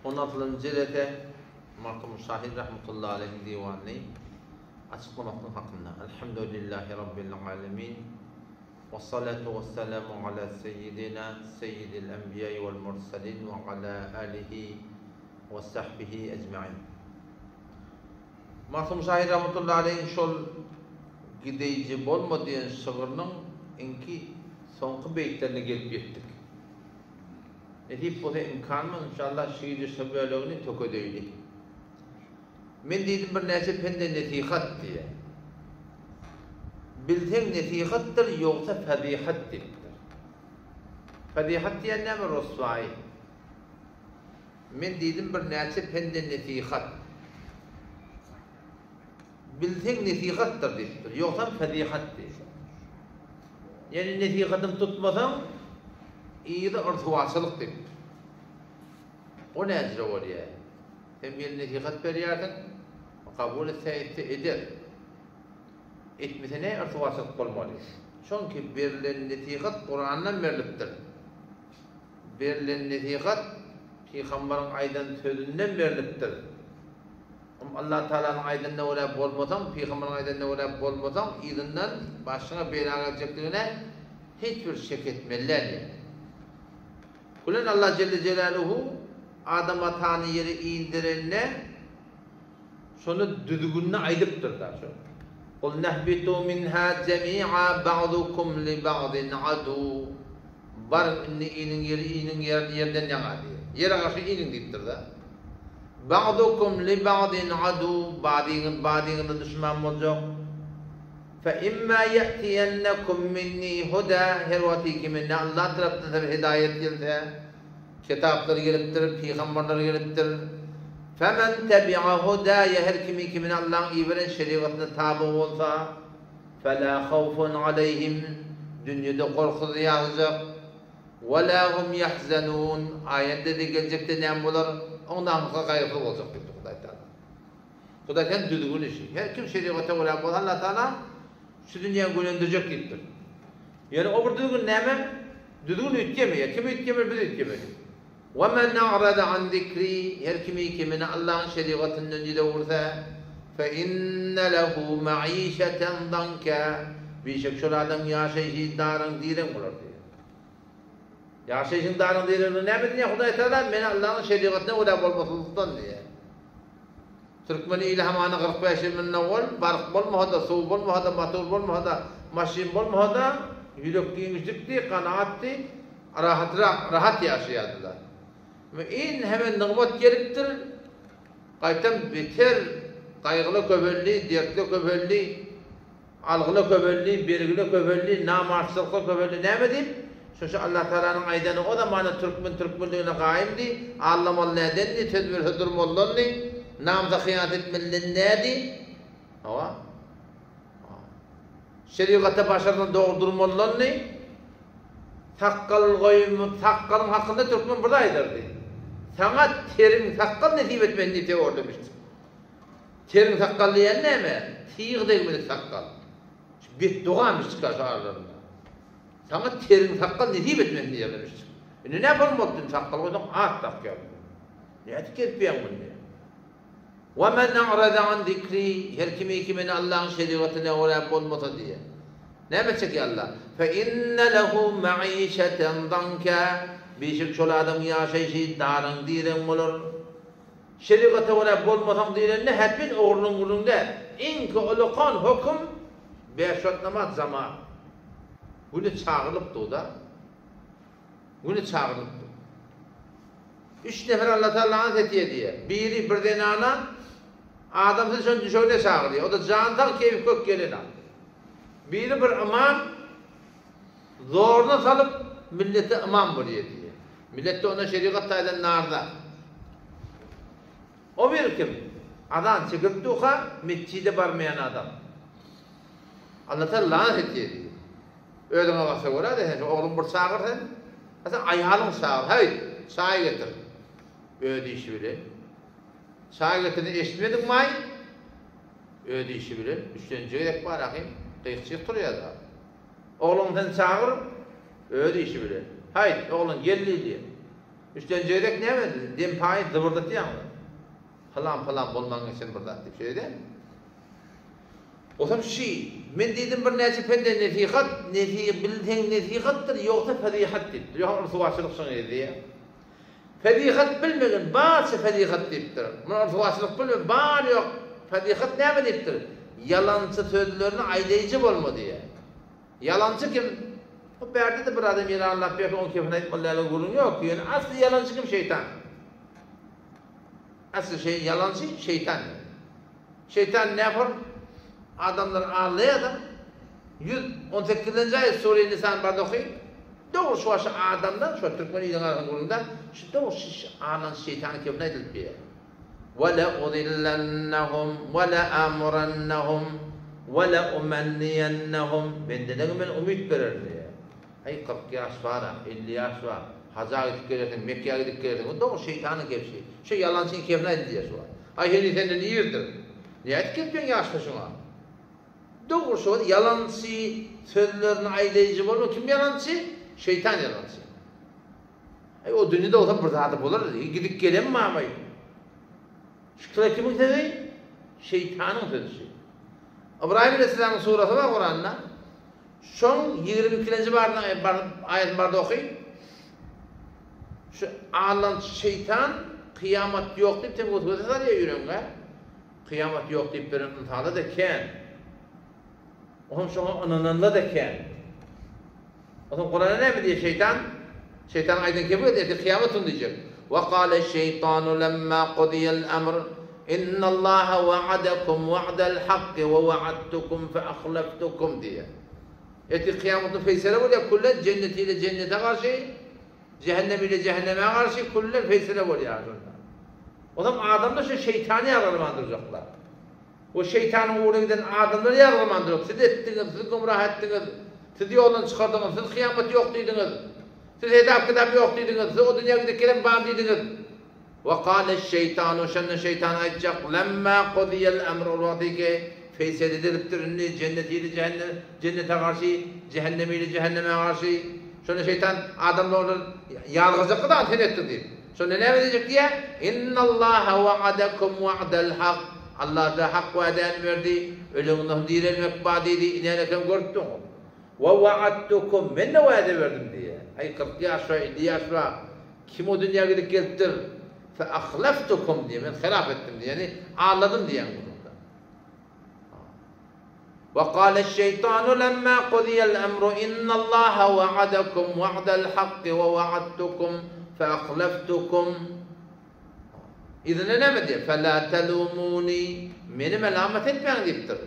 16. cilete Markum Şahid rahmetullahi aleyhi divanını açıklamaktan hakkında. Elhamdülillahi Rabbil alemin. Ve salatu ve selamu ala seyyidina seyyidil enbiyayı vel mursalin ve ala alihi ve sahbihi ecma'in. Markum Şahid rahmetullahi aleyhi şol gideyici bolma diyen şığırının enki sonqı beytlerine gelip yettik. Hep bu da imkan mı? İnşallah şiir-i sabiyalığını töködeyli. Men dedim bir nece pende netihat diye. Bilten netihattır yoksa fedihat demektir. Fedihat diyen ne mi rosvai? Men dedim bir nece pende netihat. Bilten netihattır demektir. Yoksa fedihat diye. Yani netihatım tutmasam iyi de örtüvaçılık demektir. O nedir oraya? Hem bir netihat veriyordun, kabul etse eder. Etmese ne örtüvaçılık olmalı? Çünkü verilen netihat Kur'an'dan veriliptir. Verilen netihat Peygamber'in aydan sözünden veriliptir. Allah Teala'nın aydan ne uğrayıp olmasam, Peygamber'in aydan ne uğrayıp olmasam, izinden başına bela geleceklerine hiçbir şek etmeliler yani. Kulen Allah Celle Celaluhu Adam atanı yeri indirenine şunu düdügününe aydıptır da. Kul nehbitu minha cemi'a ba'dukum li ba'din adu. Barın inin yerden yana diye. Yere karşı inin deyiptir da. Ba'dukum li ba'din adu. Ba'dinin düşman olacak. Fe imma ye'tiyennekum minni huda. Her vakti kiminle Allah tarafından hidayet geldi. Kitapları geliptir, peygamberler geliptir. Femen tebi'a hudaya her kimin Allah'ın ibren şeriatına tabi olsa fela havfun aleyhim dünyada korku yağacak ve la hum yahzanun ayette de gelecekte ne olur ondan kaygı olacak dedi Huday Teala. Huday kendi düzgün işi. Her kim şeriata uyar olsa Allah Teala şu dünyayı gönderecek gibidir. Yani o bir düzgün neme? Düzgün ütkemiyor. Kim ütkemiyor? Biz ütkemiyor. وَمَنْ أَعْرَضَ عَنْ ذِكْرِي her kimi Allah'ın şeriatının önünde olursa فَإِنَّ لَهُ مَعِيشَةً ضَنْكَ bir şu adam yaşayışın darın diren olur diyor. Yaşayışın darın diren ne mi diyor Huday Teala? Men Allah'ın şeriatına uğrayıp olmasından diye. Türkmeni ilhamana 45 yılın evvel bark bolmada, su bolmada, motor bolmada, maşin bolmada, yürek giymişlikti, kanaatti, rahat yaşayadılar. Ve hemen nıgmat geliptir, kaytan biter, kaygılı köbelli, dertli köbelli, algılı köbelli, birgili köbelli, namarsızlıklı köbelli ne mi diyeyim? Şu Allah Teala'nın aydanı o da bana Türkmenliğine kaimdi, allamalı nedendi, tedbir hüdürmollunni, namza hıyanat etmeliğin neydi? Ama şeriatı başarıdan doğurdurmollunni, takkalın hakkında Türkmen buradaydır. Sana terin takkal nesip etmen diye oradamıştır. Terin takkal diyen ne mi? Tiyik değil mi takkal? Bir doğamış çıkar ağırlarında. Sana terin takkal nesip etmen diye demiştir. Ne yapalım oldun takkal? O zaman ağır takkal. Ne etik etmeyen bunu diye. وَمَنْ اَعْرَضَ عَنْ ذِكْرِي her kimin Allah'ın şeriatine uğrayıp olmasa diye. Ne yapacak ya Allah? فَاِنَّ لَهُ مَعِيشَةً ضَنْكَ bir şol adam yaşayışı darın diren olur. Şeriata uğrayıp olmasam diren ne? Hepin oğlunun gülünde inki ulukan hüküm 5 vakit namaz zaman. Bunu çağırılıptı o da. Bunu çağırılıptı. 3 nefer Allah Teala'nın hediye diye. Biri birden ana adamsız şöyle şöyle çağırıyor. O da cantal keyif kök gelin al. Biri bir imam zoruna salıp millete imam buraya diye. Millet de ona şeriat taydan narda. O bir kim? Adam çıkıp duha mescide barmayan adam. Allah Teala lanet ediyor. Öyle olmasa göre de oğlum bir çağırsan, sen ayağını çağır. Hayır, çay getir. Öyle işi bile. Çay getirdin eşitmedin mi? Öyle işi bile. Üstten cüyek var akıyım. Kıyıkçık duruyor da. Oğlum sen çağır. Öyle işi bile. Hayır, oğlum gelli diye. Üstten ceyrek ne mi? Dem payı zıvırdatı yani. Falan bolmanın için burada dip şeyde. O zaman men dedim bir näçe pende nesihat, bildiğin nesihattır yoksa fedihattir. Yok ortuvaçılık şunu diye. Fedihat bilmegen bazı fedihat diptir. Bunu ortuvaçılık bilmegen bazı yok. Fedihat näme diptir? Yalancı sözlerini aylayıcı bolma diye. Yalancı kim? O berde de bir adam yalanlap yapıp on kefine etmelerle gurun yok. Yani aslı yalancı kim? Şeytan. Asıl yalancı şeytan. Şeytan ne yapar? Adamlar ağlıyor adam. 118. ayet Sure-i Nisan barda okuyun. Doğru şu adamdan, şu Türkmeni'nin arasından, şu doğru ağlan şeytanı kefine edilip bir. وَلَأُذِلَّنَّهُمْ وَلَأَمُرَنَّهُمْ وَلَأُمَنِّيَنَّهُمْ Benden ümit verir diye. Ay 40 yaş var, 50 yaş var. Hazar gidip gelirsin, Mekke'ye gidip gelirsin. O doğru şeytanın kefsi. Şey yalancının kefine edildiği şu var. Ay henüz senden iyidir. Niye etkilpiyorsun yaş başına? Doğru şu yalancı sözlerini aylayıcı olur mu? Kim yalancı? Şeytan yalancı. Ay o dünyada olsa burada adı olur. Gidip gelin mi amayı? Şu kimin sözü? Şeytanın sözü. İbrahim Aleyhisselam'ın suresi var Kur'an'da. Son 22. ayet barda okuyun. Şu ağlan şeytan kıyamet yok deyip tem götürse sarıya yürüyorlar. Kıyamet yok deyip bir intihada da ken. Onun şuna ananında da ken. O zaman Kur'an'a ne mi diye şeytan? Şeytan aydın kebir diye kıyamet diyecek. وَقَالَ الشَّيْطَانُ لَمَّا قُضِيَ الْأَمْرِ اِنَّ اللّٰهَ وَعَدَكُمْ وَعْدَ الْحَقِّ وَوَعَدْتُكُمْ فَأَخْلَفْتُكُمْ diye. Feysele var ya kullen cennetiyle cennete karşı, cehennemiyle cehenneme karşı kullen feysele var ya. O zaman adamda şu şeytani yararlandıracaklar. O şeytanın uğruna giden adamları yararlandıracak. Siz ettiniz, siz gumrah ettiniz, siz yoldan çıkardınız, siz kıyamet yok dediniz, siz hedaf kitap yok dediniz, siz o dünyaya gidip gelen bağım dediniz. وَقَالَ الشَّيْطَانُ şenne şeytan aytacak, لَمَّا قُضِيَ الْاَمْرُ الْوَضِيكَ feysel ediliptir, cennetiyle cennete karşı, cehennemiyle cehenneme karşı. Sonra şeytan adamları yargıcı kadar anten etti diye. Sonra ne diyecek diye? اِنَّ اللّٰهَ وَعَدَكُمْ وَعْدَ الْحَقِّ Allah da hak vaden verdi. Ölümünü dirilmek badiydi. İnaneten gördün. وَوَعَدْتُكُمْ ben de vaade verdim diye. Ay 40 yaş var, 50 yaş var. Kim o dünyaya gidip geldir? فَأَخْلَفْتُكُمْ diye. Ben hilaf ettim diye. Yani ağladım diye. وَقَالَ الشَّيْطَانُ لَمَّا قُضِيَ الْأَمْرُ إِنَّ اللّٰهَ وَعَدَكُمْ وَعْدَ الْحَقِّ وَوَعَدْتُكُمْ فَأَخْلَفْتُكُمْ İzine ne mi diye? فَلَا تَلُومُونِي beni melamet etmeyin deyiptir.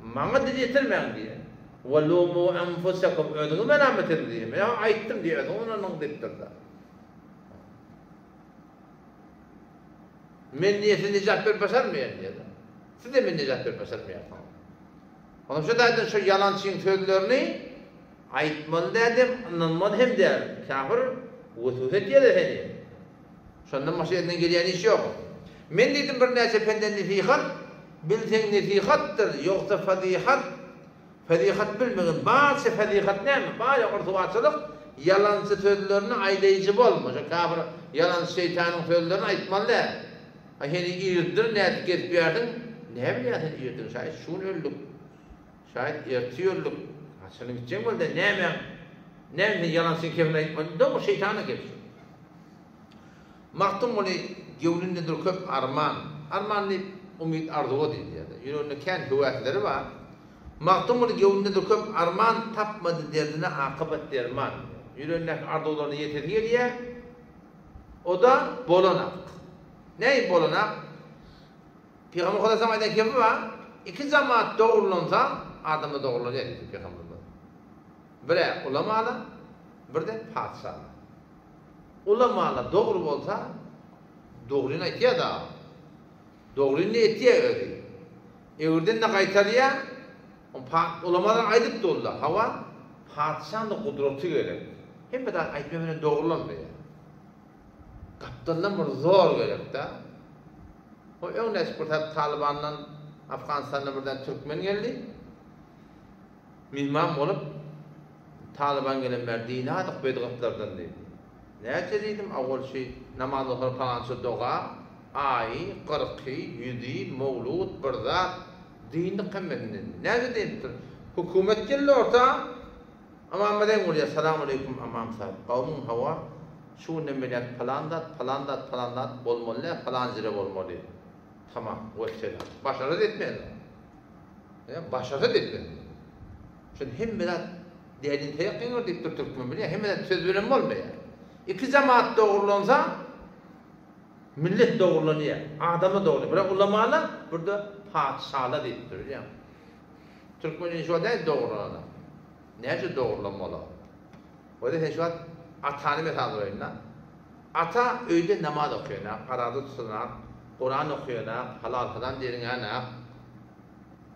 Bana dedirtmeyin diye. وَلُومُوا أَنْفُسَكُمْ ödünü melamet edin diye. Ya ayıttım diye ödünü onun deyiptir da. Men niyeti nicat bir başarmayan diye. Siz de men nicat bir başarmayan. Onun şu da şu yalancının sözlerini aytmalı dedim, anlamalı hem der. Kafir vüsûs ediyor efendim. Şundan başka gelen iş yok. Men dedim bir nece penden nesihat, bildiğin nesihattır, yoksa fedihat. Fedihat bilmeyin. Bazı fedihat ne mi? Bazı ortuvaçılık yalancı sözlerini aylayıcı olmuş. Kafir yalancı şeytanın sözlerini aytmalı. Hani iyirdir, ne etkit bir yerden, ne biliyorsun iyirdir? Şayet şunu öldük. Şayet ertiyorluk. Senin gideceğin böyle ne mi yalansın kefine etmedi de o şeytanı kefsi. Maktum onu gevlindedir köp arman. Armanlı umid arzuğu dedi ya da. Yüreğinde kendi hüviyetleri var. Maktum onu gevlindedir köp arman tapmadı derdine akıbet derman. Yüreğindeki arzuğularını yetirdiği diye o da bolanak. Ney bolanak? Peygamber Kudu Samay'dan kefi var. İki cemaat doğrulansa adamı doğrulanıyor dedi Peygamber'den. Bire ulamalar, bir de padişahlar. Ulamalar doğru olsa doğrunu etiyor da. Doğrunu etiyor öyle. Öğreden de kaytarıyor. Ulamalar aydıp doğrular. Hava padişahın da kudreti gerek. Hem de aytmamını doğrulanmıyor. Kaptandan bir zor gerek de. O ön esportat Taliban'dan Afganistan'dan birden Türkmen geldi. Mihman olup Taliban gelen dini atık bedgatlardan dedi. Näçe diýdim awal şey namaz okuryp falança doga, ay, 40, 100, mawlud, birzat, dini kymmetini. Näçe diýipdir? Hukumet geldi orta. Amam bilen bolýar. Assalamu alaykum amam sahip. Kawmum hawa şu nemeler falandat bolmaly, falan jere bolmaly. Tamam, weçeler. Başarı etmeli. Başarı etmeli. Şol hemmeler diýenin teýekňe diýip türkmen bilýär. Hemmeler söz bilen bolmaýar. İki cemaat dogrulansa millet dogrulanýar, adamy dogrulanýar. Birak ulamalar burada padşahlar diýip durýar. Türkmenin şu da dogrulanýar. Näçe dogrulanmaly? O da heşwat atany mesal berýär. Ata öýde namaz okuyana, garada tutana, Kur'an okuyana, halal haram diýene,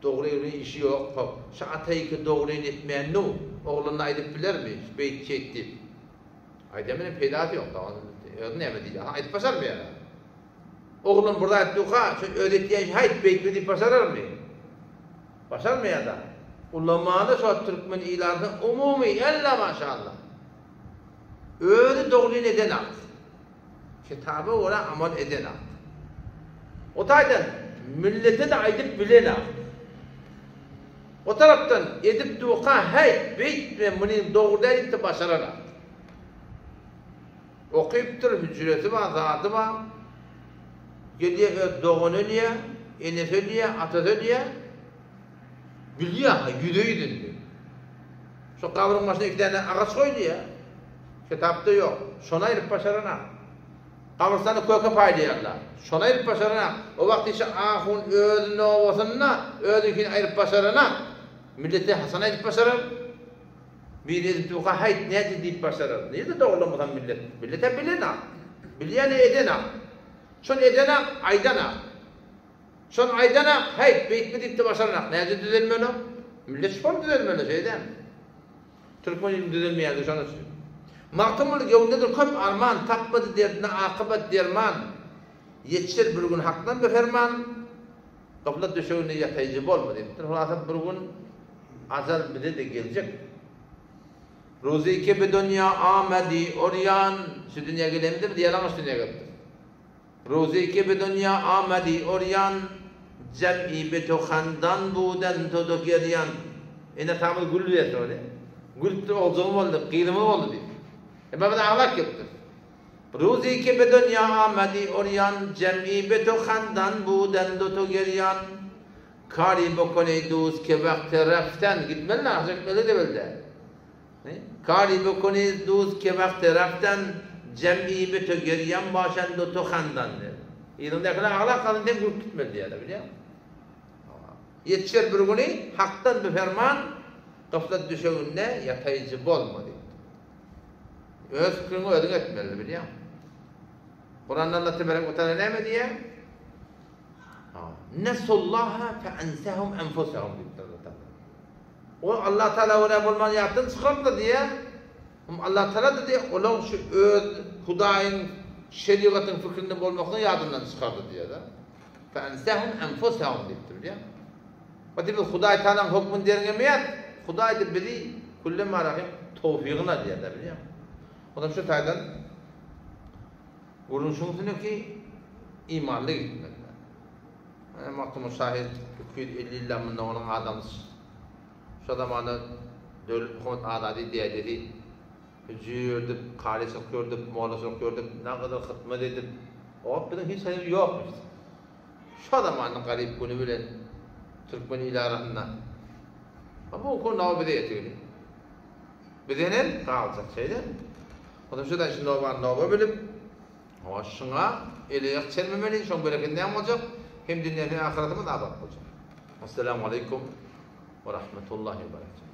dogry işi ýok. Şu atayı ki dogry etmeýän nu, ogluna aýdyp bilermi? Beýt çekdi. Aýdamyň peýda ýok da, öňe näme diýär? Aýdyp başarmaýar. Oglun burada aýtdyka, şu öğretýän haýt beýtmi diýip başararmy? Başarmaýar da. Ulamada şu Türkmen ilanı umumi ella maşallah. Öyle dogry eden ak. Kitabı ola amal eden ak. O taýdan millete de aýdyp bilen ak. O tarapdan edip duqa haýt beýtmi muny dogry aýdyp başarar. Okuyuptur, hücreti var, zatı var. Geliyor doğunu diye, enesi diye, atası diye. Biliyor, yüreğidir diyor. Şu kavrun başına 2 tane ağaç koydu ya. Kitapta yok. Şona ayırıp başarana. Kavrstanı köke paylayarlar. Şona ayırıp başarana. O vakti işte ahun ödünü ovasına, ödükünü ayırıp başarana. Millete Hasan ayırıp başarar. Bir edip duqa hayt näçe diýip başarar. Näde dogulamadan millet? Millete bilena. Bilýän edena. Şol edena aýdana. Şol aýdana hayt beýtmi diýip başaranak. Näçe düzelmeli? Millet şol düzelmeli şeyden. Türkmenin düzelmeýär şonu. Maktumul gowundadyr köp arman tapmady derdine akybat derman. Yetişir bir gün hakdan bir ferman. Gaflat döşegine ýataýjy bolmady. Hulasa bir gün azal bile de gelecek. Rozi ki be dünya amedi oryan, şu dünya gelemdir diye yanlış dünya geldi. Rozi ki be dünya amedi oryan, cem'i be to khandan buden to do geryan. Ene tamam gül verdi öyle. Gül oldu oldu, kıyılımı oldu diye. Baba da ağlak yaptı. Rozi ki be dünya amedi oryan, cem'i be to khandan buden to geryan. Kari bokone duz ke vakti raftan gitmeli lazım öyle de böyle. Kari bokone duz ke vakti raftan cem'i be to geryan başan do to khandan der. İlimdekiler ağlak kalın den gül gitmeli diye de biliyor. Yetişir bir günü haktan bir ferman gaflat düşeğinde yataýjy bolmadı. Öz fikrini ödün etmeli biliyor. Kur'an'da Allah tebarek ve teala näme diýär? Nesullaha fe ensahum enfusahum diýip. O Allah Teala öyle bolman ýatdan çykardy diye. Allah Teala da diýär, olar şu öz Hudaýyň şeriatyň fikrini bolmagyny ýadyndan çykardy diýär da. Fe ensahum enfusahum diýip diýär. O diýip Hudaý Teala'nın hukmyny derňemýär. Hudaý diýip bili kullama rahim tawfigyna diýär da bilýär. Ondan şu taýdan gurunşuňyzy ki imanly gitmeli. Maktum şahit 250 illamın onun adamız. Şu zamanı dövlet hükümet adadi diýdi. Jürdip, kalis okuyorduk, molas okuyorduk, ne kadar hıtmet edip, o bizim hiç hayır yokmuş. Şu zamanın garip günü bilen Türkmen ilarasında. Ama o konu navbede yetiyor. Bizenin kalacak şeyler. O da şuradan şimdi navba bilip, o şuna eliyak çelmemeli, şun bereketinden olacak. Hem dünya hem ahiretimiz azap olacak. Esselamu aleyküm ve rahmetullahi ve berekatuhu.